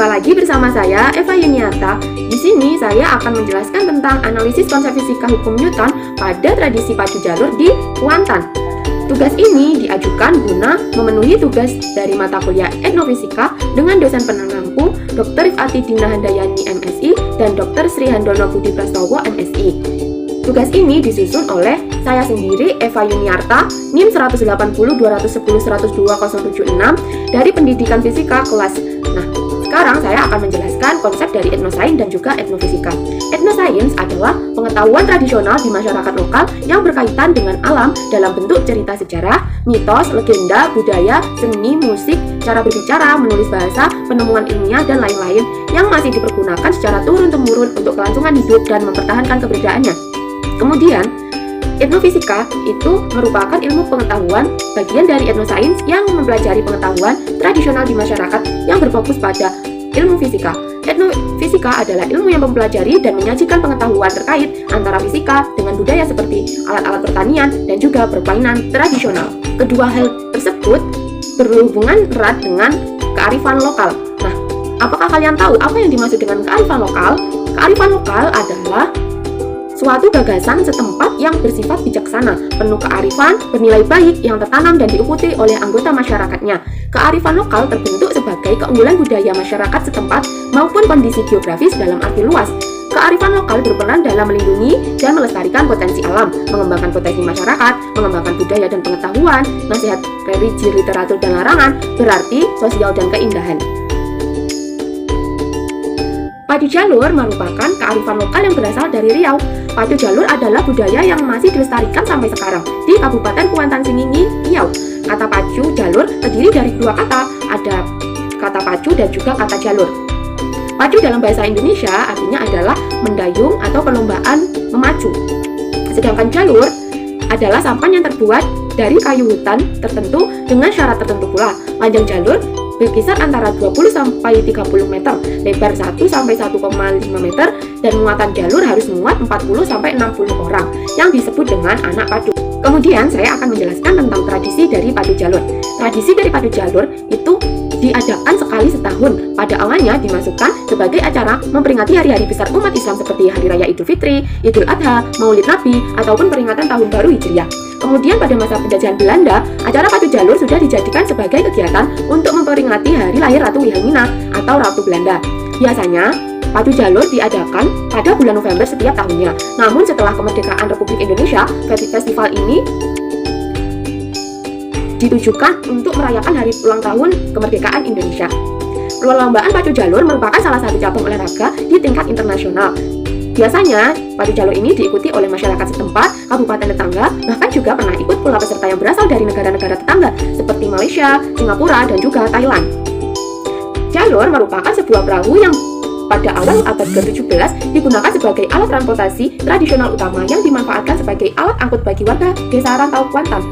Jumpa lagi bersama saya, Eva Yuniarta. Di sini saya akan menjelaskan tentang analisis konsep fisika hukum Newton pada tradisi pacu jalur di kuantan. Tugas ini diajukan guna memenuhi tugas dari mata kuliah etnofisika dengan dosen penampung Dr. Rifati Dina Handayani MSI dan Dr. Sri Handono Budi Prastowo MSI. Tugas ini disusun oleh saya sendiri, Eva Yuniarta, NIM 18021112076 dari Pendidikan Fisika kelas. Nah, sekarang saya akan menjelaskan konsep dari etnosains dan juga etnofisika. Etnosains adalah pengetahuan tradisional di masyarakat lokal yang berkaitan dengan alam dalam bentuk cerita sejarah, mitos, legenda, budaya, seni, musik, cara berbicara, menulis bahasa, penemuan ilmiah, dan lain-lain yang masih dipergunakan secara turun-temurun untuk kelangsungan hidup dan mempertahankan keberadaannya. Kemudian, etnofisika itu merupakan ilmu pengetahuan bagian dari etnosains yang mempelajari pengetahuan tradisional di masyarakat yang berfokus pada ilmu fisika. Etnofisika adalah ilmu yang mempelajari dan menyajikan pengetahuan terkait antara fisika dengan budaya seperti alat-alat pertanian dan juga permainan tradisional. Kedua hal tersebut berhubungan erat dengan kearifan lokal. Nah, apakah kalian tahu apa yang dimaksud dengan kearifan lokal? Kearifan lokal adalah suatu gagasan setempat yang bersifat bijaksana, penuh kearifan, bernilai baik, yang tertanam dan diikuti oleh anggota masyarakatnya. Kearifan lokal terbentuk sebagai keunggulan budaya masyarakat setempat maupun kondisi geografis dalam arti luas. Kearifan lokal berperan dalam melindungi dan melestarikan potensi alam, mengembangkan potensi masyarakat, mengembangkan budaya dan pengetahuan, nasihat religi, literatur, dan larangan, berarti sosial dan keindahan. Pacu jalur merupakan kearifan lokal yang berasal dari Riau. Pacu jalur adalah budaya yang masih dilestarikan sampai sekarang di Kabupaten Kuantan Sengingi, Riau. Kata pacu jalur terdiri dari dua kata, ada kata pacu dan juga kata jalur. Pacu dalam bahasa Indonesia artinya adalah mendayung atau perlombaan memacu. Sedangkan jalur adalah sampan yang terbuat dari kayu hutan tertentu dengan syarat tertentu pula. Panjang jalur berkisar antara 20 sampai 30 meter, lebar 1 sampai 1,5 meter, dan muatan jalur harus memuat 40 sampai 60 orang yang disebut dengan anak pacu. Kemudian saya akan menjelaskan tentang tradisi dari pacu jalur. Tradisi dari pacu jalur itu diadakan sekali setahun. Pada awalnya dimasukkan sebagai acara memperingati hari-hari besar umat Islam seperti Hari Raya Idul Fitri, Idul Adha, Maulid Nabi, ataupun peringatan Tahun Baru Hijriah. Kemudian pada masa penjajahan Belanda, acara pacu jalur sudah dijadikan sebagai kegiatan untuk memperingati hari lahir Ratu Wilhelmina atau Ratu Belanda. Biasanya, pacu jalur diadakan pada bulan November setiap tahunnya. Namun setelah kemerdekaan Republik Indonesia, festival ini ditujukan untuk merayakan hari ulang tahun kemerdekaan Indonesia. Perlombaan pacu jalur merupakan salah satu cabang olahraga di tingkat internasional. Biasanya, pacu jalur ini diikuti oleh masyarakat setempat, kabupaten tetangga, bahkan juga pernah ikut pula peserta yang berasal dari negara-negara tetangga seperti Malaysia, Singapura, dan juga Thailand. Jalur merupakan sebuah perahu yang pada awal abad ke-17 digunakan sebagai alat transportasi tradisional utama yang dimanfaatkan sebagai alat angkut bagi warga desa Rantau Kuantan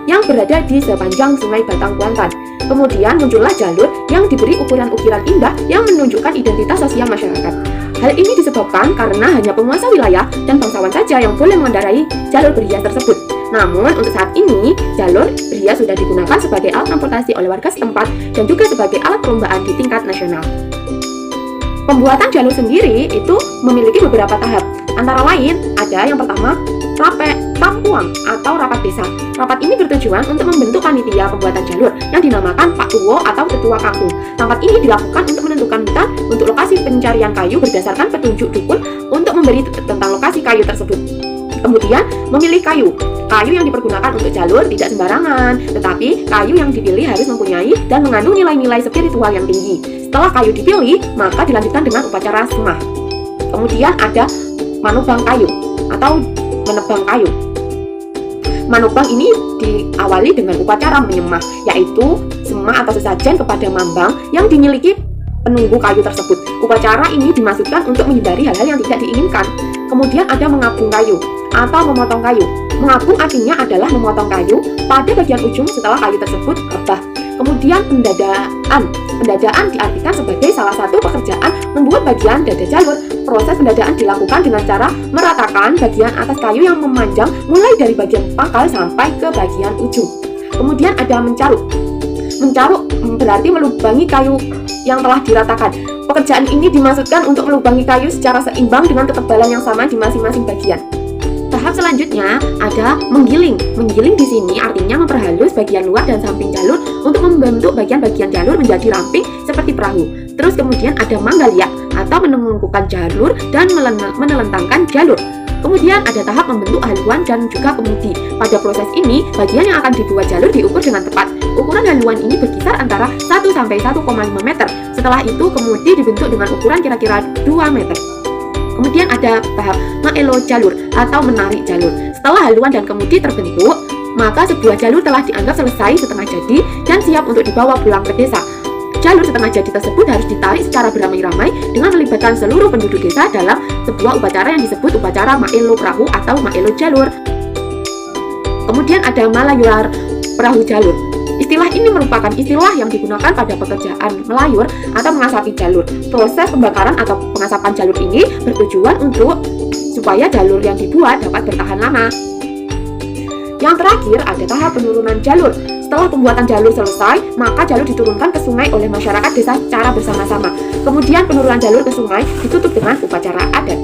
yang berada di sepanjang Sungai Batang Kuantan. Kemudian muncullah jalur yang diberi ukiran-ukiran indah yang menunjukkan identitas sosial masyarakat. Hal ini disebabkan karena hanya penguasa wilayah dan bangsawan saja yang boleh mengendarai jalur berhias tersebut. Namun, untuk saat ini, jalur berhias sudah digunakan sebagai alat transportasi oleh warga setempat dan juga sebagai alat perlombaan di tingkat nasional. Pembuatan jalur sendiri itu memiliki beberapa tahap. Antara lain, ada yang pertama, Rampuang atau rapat desa. Rapat ini bertujuan untuk membentuk panitia pembuatan jalur yang dinamakan Pak Tuwo atau Ketua Kampung. Rapat ini dilakukan untuk menentukan hutan untuk lokasi pencarian kayu berdasarkan petunjuk dukun untuk memberi tentang lokasi kayu tersebut. Kemudian memilih kayu. Kayu yang dipergunakan untuk jalur tidak sembarangan, tetapi kayu yang dipilih harus mempunyai dan mengandung nilai-nilai spiritual yang tinggi. Setelah kayu dipilih, maka dilanjutkan dengan upacara semah. Kemudian ada manubang kayu atau menebang kayu. Manubang ini diawali dengan upacara menyemah, yaitu semah atau sesajen kepada mambang yang dimiliki penunggu kayu tersebut. Upacara ini dimaksudkan untuk menghindari hal-hal yang tidak diinginkan. Kemudian ada mengabung kayu atau memotong kayu. Mengabung artinya adalah memotong kayu pada bagian ujung setelah kayu tersebut rebah. Kemudian pendadaan. Pendadaan diartikan sebagai salah satu pekerjaan membuat bagian dada jalur. Proses pendadaan dilakukan dengan cara meratakan bagian atas kayu yang memanjang mulai dari bagian pangkal sampai ke bagian ujung. Kemudian ada mencaruk. Mencaruk berarti melubangi kayu yang telah diratakan. Pekerjaan ini dimaksudkan untuk melubangi kayu secara seimbang dengan ketebalan yang sama di masing-masing bagian. Tahap selanjutnya ada menggiling. Menggiling di sini artinya memperhalus bagian luar dan samping jalur untuk membentuk bagian-bagian jalur menjadi ramping seperti perahu. Terus kemudian ada manggalia atau menengkungkan jalur dan menelentangkan jalur. Kemudian ada tahap membentuk haluan dan juga kemudi. Pada proses ini, bagian yang akan dibuat jalur diukur dengan tepat. Ukuran haluan ini berkisar antara 1 sampai 1,5 meter. Setelah itu, kemudi dibentuk dengan ukuran kira-kira 2 meter. Kemudian ada tahap mengelo jalur atau menarik jalur. Setelah haluan dan kemudi terbentuk, maka sebuah jalur telah dianggap selesai setengah jadi dan siap untuk dibawa pulang ke desa. Jalur setengah jadi tersebut harus ditarik secara beramai-ramai dengan melibatkan seluruh penduduk desa dalam sebuah upacara yang disebut upacara maelo perahu atau maelo jalur. Kemudian ada malayuar perahu jalur. Istilah ini merupakan istilah yang digunakan pada pekerjaan melayur atau mengasapi jalur. Proses pembakaran atau pengasapan jalur ini bertujuan untuk supaya jalur yang dibuat dapat bertahan lama. Yang terakhir ada tahap penurunan jalur. Setelah pembuatan jalur selesai, maka jalur diturunkan ke sungai oleh masyarakat desa secara bersama-sama. Kemudian penurunan jalur ke sungai ditutup dengan upacara adat.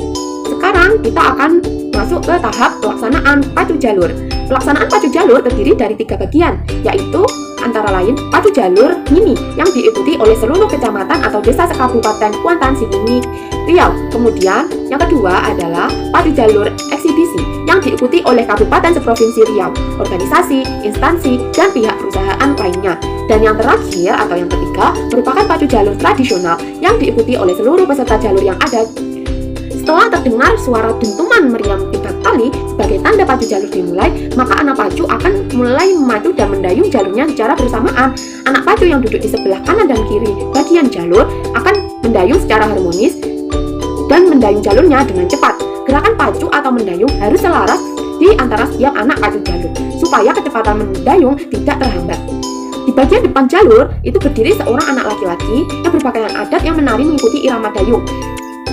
Sekarang kita akan masuk ke tahap pelaksanaan pacu jalur. Pelaksanaan pacu jalur terdiri dari 3 bagian, yaitu antara lain pacu jalur mini yang diikuti oleh seluruh kecamatan atau desa sekabupaten Kuantan, Sikini, Riau. Kemudian yang kedua adalah pacu jalur eksibisi yang diikuti oleh kabupaten seprovinsi Riau, organisasi, instansi, dan pihak perusahaan lainnya. Dan yang terakhir atau yang ketiga merupakan pacu jalur tradisional yang diikuti oleh seluruh peserta jalur yang ada. Setelah terdengar suara dentuman meriam tingkat tali sebagai tanda pacu jalur dimulai, maka anak pacu akan mulai memacu dan mendayung jalurnya secara bersamaan. Anak pacu yang duduk di sebelah kanan dan kiri bagian jalur akan mendayung secara harmonis dan mendayung jalurnya dengan cepat. Gerakan pacu atau mendayung harus selaras di antara setiap anak pacu jalur, supaya kecepatan mendayung tidak terhambat. Di bagian depan jalur itu berdiri seorang anak laki-laki yang berpakaian adat yang menari mengikuti irama dayung,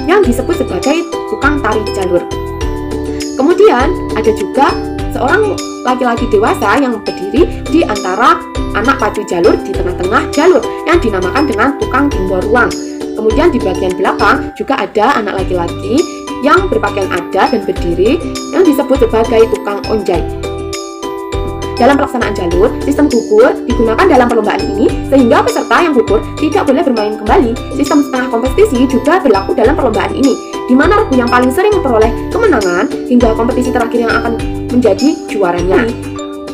yang disebut sebagai tukang tari jalur. Kemudian ada juga seorang laki-laki dewasa yang berdiri di antara anak pacu jalur di tengah-tengah jalur yang dinamakan dengan tukang timbor ruang. Kemudian di bagian belakang juga ada anak laki-laki yang berpakaian adat dan berdiri yang disebut sebagai tukang onjai. Dalam pelaksanaan jalur, sistem gugur digunakan dalam perlombaan ini sehingga peserta yang gugur tidak boleh bermain kembali. Sistem setengah kompetisi juga berlaku dalam perlombaan ini, di mana regu yang paling sering memperoleh kemenangan hingga kompetisi terakhir yang akan menjadi juaranya.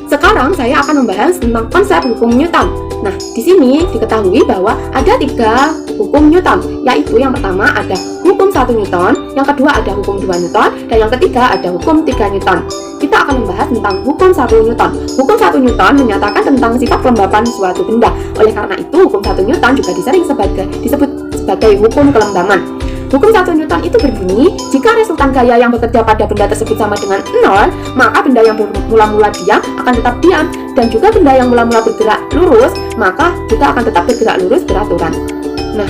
Sekarang saya akan membahas tentang konsep hukum Newton. Nah, di sini diketahui bahwa ada 3 hukum Newton, yaitu yang pertama ada hukum 1 Newton, yang kedua ada hukum 2 Newton, dan yang ketiga ada hukum 3 Newton. Kita akan membahas tentang hukum 1 Newton. Hukum 1 Newton menyatakan tentang sifat kelembapan suatu benda. Oleh karena itu, hukum 1 Newton juga disebut sebagai hukum kelembaman. Hukum 1 Newton itu berbunyi, jika resultan gaya yang bekerja pada benda tersebut sama dengan 0, maka benda yang mula-mula diam akan tetap diam, dan juga benda yang mula-mula bergerak lurus, maka juga akan tetap bergerak lurus beraturan. Nah,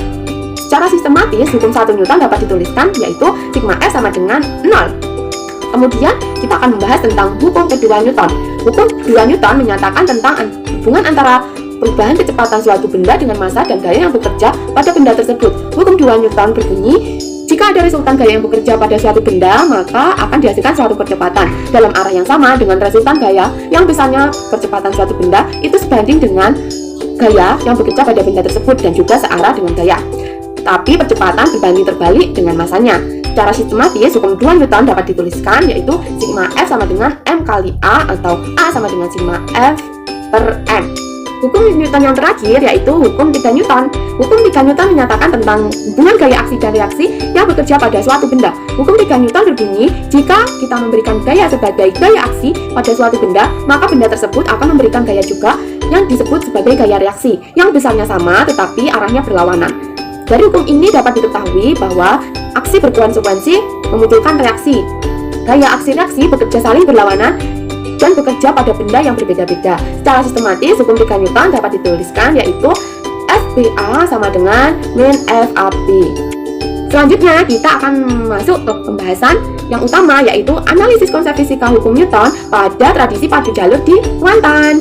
secara sistematis, hukum 1 Newton dapat dituliskan, yaitu sigma F sama dengan 0. Kemudian, kita akan membahas tentang hukum kedua Newton. Hukum kedua Newton menyatakan tentang hubungan antara perubahan kecepatan suatu benda dengan massa dan gaya yang bekerja pada benda tersebut. Hukum 2 Newton berbunyi, jika ada resultan gaya yang bekerja pada suatu benda, maka akan dihasilkan suatu percepatan dalam arah yang sama dengan resultan gaya yang besarnya percepatan suatu benda itu sebanding dengan gaya yang bekerja pada benda tersebut dan juga searah dengan gaya. Tapi percepatan berbanding terbalik dengan massanya. Secara sistematis, hukum 2 Newton dapat dituliskan, yaitu sigma F sama dengan M kali A atau A sama dengan sigma F per M. Hukum Newton yang terakhir yaitu hukum 3 Newton. Hukum 3 Newton menyatakan tentang hubungan gaya aksi dan reaksi yang bekerja pada suatu benda. Hukum 3 Newton berbunyi, jika kita memberikan gaya sebagai gaya aksi pada suatu benda, maka benda tersebut akan memberikan gaya juga yang disebut sebagai gaya reaksi, yang besarnya sama tetapi arahnya berlawanan. Dari hukum ini dapat diketahui bahwa aksi berkonsekuensi memunculkan reaksi. Gaya aksi-reaksi bekerja saling berlawanan dan bekerja pada benda yang berbeda-beda. Secara sistematis, hukum 3 Newton dapat dituliskan, yaitu FBA sama dengan min FAB. Selanjutnya, kita akan masuk ke pembahasan yang utama, yaitu analisis konsep fisika hukum Newton pada tradisi pacu jalur di Kuantan.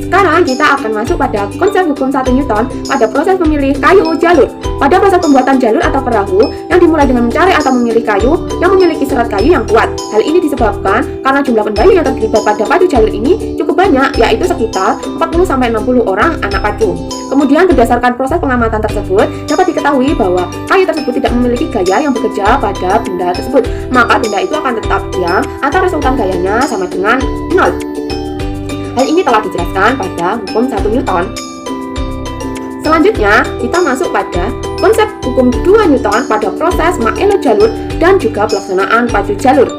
Sekarang kita akan masuk pada konsep hukum 1 Newton pada proses memilih kayu jalur. Pada proses pembuatan jalur atau perahu yang dimulai dengan mencari atau memilih kayu yang memiliki serat kayu yang kuat. Hal ini disebabkan karena jumlah pendayung yang terlibat pada pacu jalur ini cukup banyak, yaitu sekitar 40-60 orang anak pacu. Kemudian berdasarkan proses pengamatan tersebut dapat diketahui bahwa kayu tersebut tidak memiliki gaya yang bekerja pada benda tersebut, maka benda itu akan tetap diam atau resultan gayanya sama dengan 0. Hal ini telah dijelaskan pada hukum 1 Newton. Selanjutnya, kita masuk pada konsep hukum 2 Newton pada proses mengelot jalur dan juga pelaksanaan pacu jalur.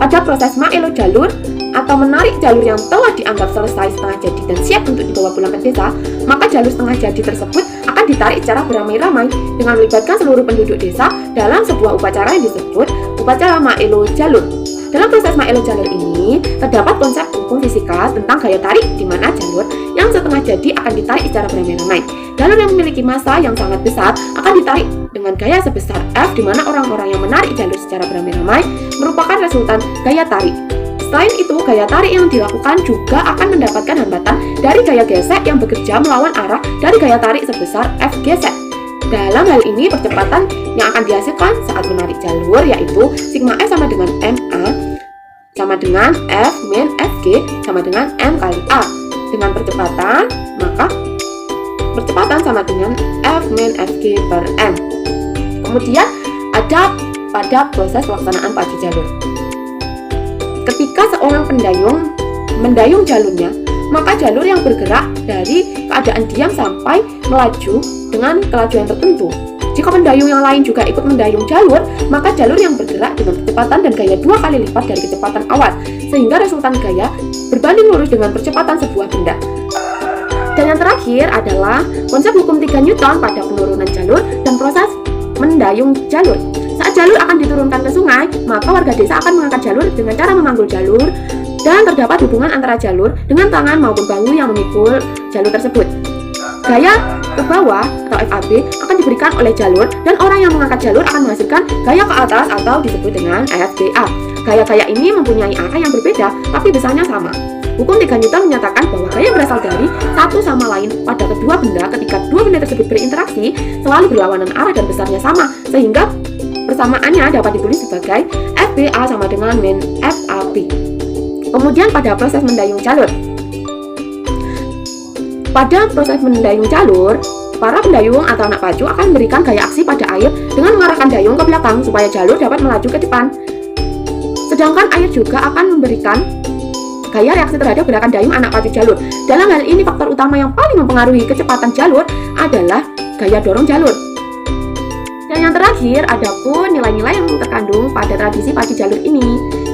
Pada proses mengelot jalur atau menarik jalur yang telah dianggap selesai setengah jadi dan siap untuk dibawa pulang ke desa, maka jalur setengah jadi tersebut akan ditarik secara beramai-ramai dengan melibatkan seluruh penduduk desa dalam sebuah upacara yang disebut upacara mengelot jalur. Dalam proses mengelot jalur ini, terdapat konsep hukum fisika tentang gaya tarik di mana jalur yang setengah jadi akan ditarik secara beramai-ramai. Jalur yang memiliki massa yang sangat besar akan ditarik dengan gaya sebesar F, di mana orang-orang yang menarik jalur secara beramai-ramai merupakan resultan gaya tarik. Selain itu, gaya tarik yang dilakukan juga akan mendapatkan hambatan dari gaya gesek yang bekerja melawan arah dari gaya tarik sebesar F gesek. Dalam hal ini, percepatan yang akan dihasilkan saat menarik jalur yaitu sigma F sama dengan MA sama dengan F min FG sama dengan M kali A. Dengan percepatan, maka percepatan sama dengan F min FG per M. Kemudian ada pada proses pelaksanaan pacu jalur. Ketika seorang pendayung mendayung jalurnya, maka jalur yang bergerak dari keadaan diam sampai melaju dengan kelajuan tertentu. Jika pendayung yang lain juga ikut mendayung jalur, maka jalur yang bergerak dengan kecepatan dan gaya 2 kali lipat dari kecepatan awal, sehingga resultan gaya berbanding lurus dengan percepatan sebuah benda. Dan yang terakhir adalah konsep hukum 3 Newton pada penurunan jalur dan proses mendayung jalur. Saat jalur akan diturunkan ke sungai, maka warga desa akan mengangkat jalur dengan cara memanggul jalur dan terdapat hubungan antara jalur dengan tangan maupun bahu yang memikul jalur tersebut. Gaya ke bawah atau FAB akan diberikan oleh jalur dan orang yang mengangkat jalur akan menghasilkan gaya ke atas atau disebut dengan FBA. Gaya-gaya ini mempunyai arah yang berbeda tapi besarnya sama. Hukum 3 Newton menyatakan bahwa gaya berasal dari satu sama lain pada kedua benda ketika dua benda tersebut berinteraksi selalu berlawanan arah dan besarnya sama, sehingga persamaannya dapat ditulis sebagai FBA sama dengan min FAB. Kemudian pada proses mendayung jalur. Pada proses mendayung jalur, para pendayung atau anak pacu akan memberikan gaya aksi pada air dengan mengarahkan dayung ke belakang supaya jalur dapat melaju ke depan. Sedangkan air juga akan memberikan gaya reaksi terhadap gerakan dayung anak pacu jalur. Dalam hal ini, faktor utama yang paling mempengaruhi kecepatan jalur adalah gaya dorong jalur. Dan yang terakhir, adapun nilai-nilai yang terkandung pada tradisi pacu jalur ini.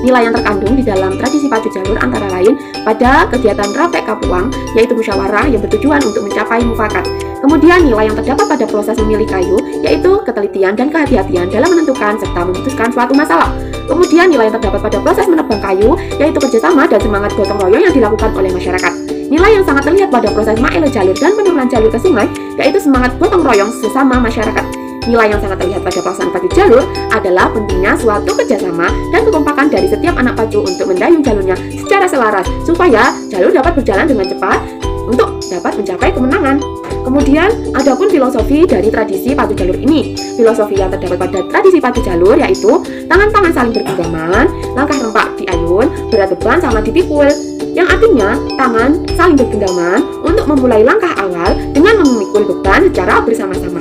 Nilai yang terkandung di dalam tradisi pacu jalur antara lain pada kegiatan Rapek Kapuang, yaitu musyawarah yang bertujuan untuk mencapai mufakat. Kemudian nilai yang terdapat pada proses memilih kayu, yaitu ketelitian dan kehati-hatian dalam menentukan serta memutuskan suatu masalah. Kemudian nilai yang terdapat pada proses menebang kayu, yaitu kerjasama dan semangat gotong royong yang dilakukan oleh masyarakat. Nilai yang sangat terlihat pada proses mengelot jalur dan penurunan jalur ke sungai, yaitu semangat gotong royong sesama masyarakat. Nilai yang sangat terlihat pada pelaksanaan pacu jalur adalah pentingnya suatu kerjasama dan kekompakan dari setiap anak pacu untuk mendayung jalurnya secara selaras supaya jalur dapat berjalan dengan cepat untuk dapat mencapai kemenangan. Kemudian, adapun filosofi dari tradisi pacu jalur ini. Filosofi yang terdapat pada tradisi pacu jalur yaitu tangan-tangan saling bergenggaman, langkah rempak diayun, berat beban sama dipikul. Yang artinya, tangan saling bergenggaman untuk memulai langkah awal dengan memikul beban secara bersama-sama.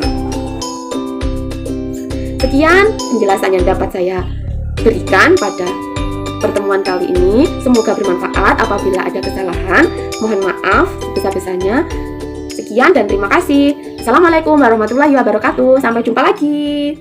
Sekian penjelasan yang dapat saya berikan pada pertemuan kali ini. Semoga bermanfaat. Apabila ada kesalahan, mohon maaf sebesar-besarnya. Sekian dan terima kasih. Assalamualaikum warahmatullahi wabarakatuh. Sampai jumpa lagi.